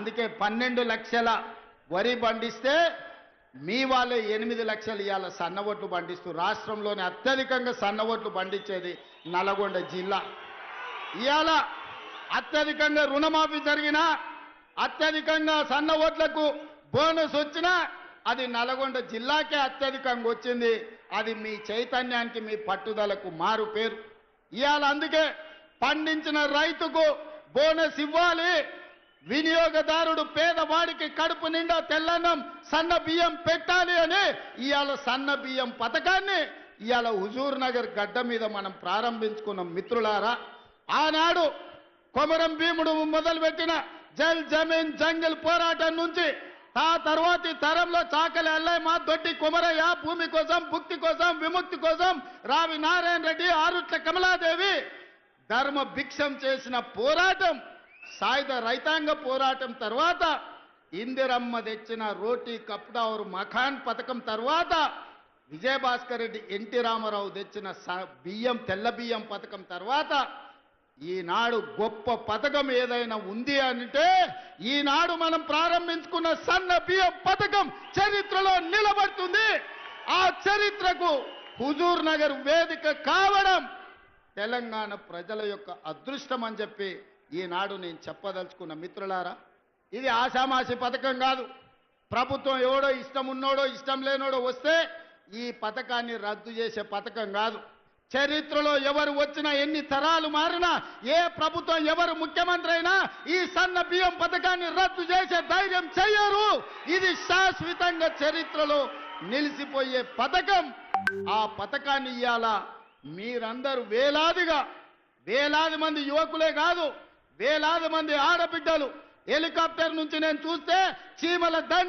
అందుకే 12 లక్షల వరి పండిస్తే మీ వాళ్ళే 8 లక్షలు ఇవాళ సన్నవొట్లు పండిస్తూ రాష్ట్రంలోనే అత్యధికంగా సన్నవొట్లు పండించేది నల్గొండ జిల్లా. ఇవాళ అత్యధికంగా రుణమాఫీ జరిగినా అత్యధికంగా సన్నవొట్లకు బోనస్ వచ్చినా అది నల్గొండ జిల్లాకే అత్యధికంగా వచ్చింది. అది మీ చైతన్యానికి మీ పట్టుదలకు మారు పేరు. ఇవాళ అందుకే పండించిన రైతుకు బోనస్ ఇవ్వాలి, వినియోగదారుడు పేదవాడికి కడుపు నిండా తెల్లన్నం సన్న బియ్యం పెట్టాలి అని ఇవాళ సన్న బియ్యం పథకాన్ని ఇవాళ హుజూర్ నగర్ గడ్డ మీద మనం ప్రారంభించుకున్నాం. మిత్రులారా, ఆనాడు కొమరం భీముడు మొదలుపెట్టిన జల్ జమీన్ జంగిల్ పోరాటం నుంచి ఆ తర్వాతి తరంలో చాకలి అల్లయ్య మా దొడ్డి కొమరయ్య భూమి కోసం భుక్తి కోసం విముక్తి కోసం రావి నారాయణ రెడ్డి ఆరుట్ల కమలాదేవి ధర్మ భిక్షం చేసిన పోరాటం, సాయుధ రైతాంగ పోరాటం తర్వాత ఇందిరమ్మ తెచ్చిన రోటీ కప్డా और మఖాన్ పథకం తర్వాత విజయభాస్కర్ రెడ్డి ఎన్టీ రామారావు తెచ్చిన బియ్యం తెల్ల బియ్యం పథకం తర్వాత ఈనాడు గొప్ప పథకం ఏదైనా ఉంది అంటే ఈనాడు మనం ప్రారంభించుకున్న సన్న బియ్యం పథకం చరిత్రలో నిలబడుతుంది. ఆ చరిత్రకు హుజూర్ నగర్ వేదిక కావడం తెలంగాణ ప్రజల యొక్క అదృష్టం అని చెప్పి ఈనాడు నేను చెప్పదలుచుకున్న. మిత్రులారా, ఇది ఆషామాషి పథకం కాదు. ప్రభుత్వం ఎవడో ఇష్టం ఉన్నోడో ఇష్టం లేనోడో వస్తే ఈ పథకాన్ని రద్దు చేసే పథకం కాదు. చరిత్రలో ఎవరు వచ్చినా ఎన్ని తరాలు మారినా ఏ ప్రభుత్వం ఎవరు ముఖ్యమంత్రి అయినా ఈ సన్న బియ్యం పథకాన్ని రద్దు చేసే ధైర్యం చెయ్యరు. ఇది శాశ్వతంగా చరిత్రలో నిలిచిపోయే పథకం. ఆ పథకాన్ని ఇయ్యాల మీరందరూ వేలాది మంది యువకులే కాదు, వేలాది మంది ఆడబిడ్డలు హెలికాప్టర్ నుంచి నేను చూస్తే చీమల దండ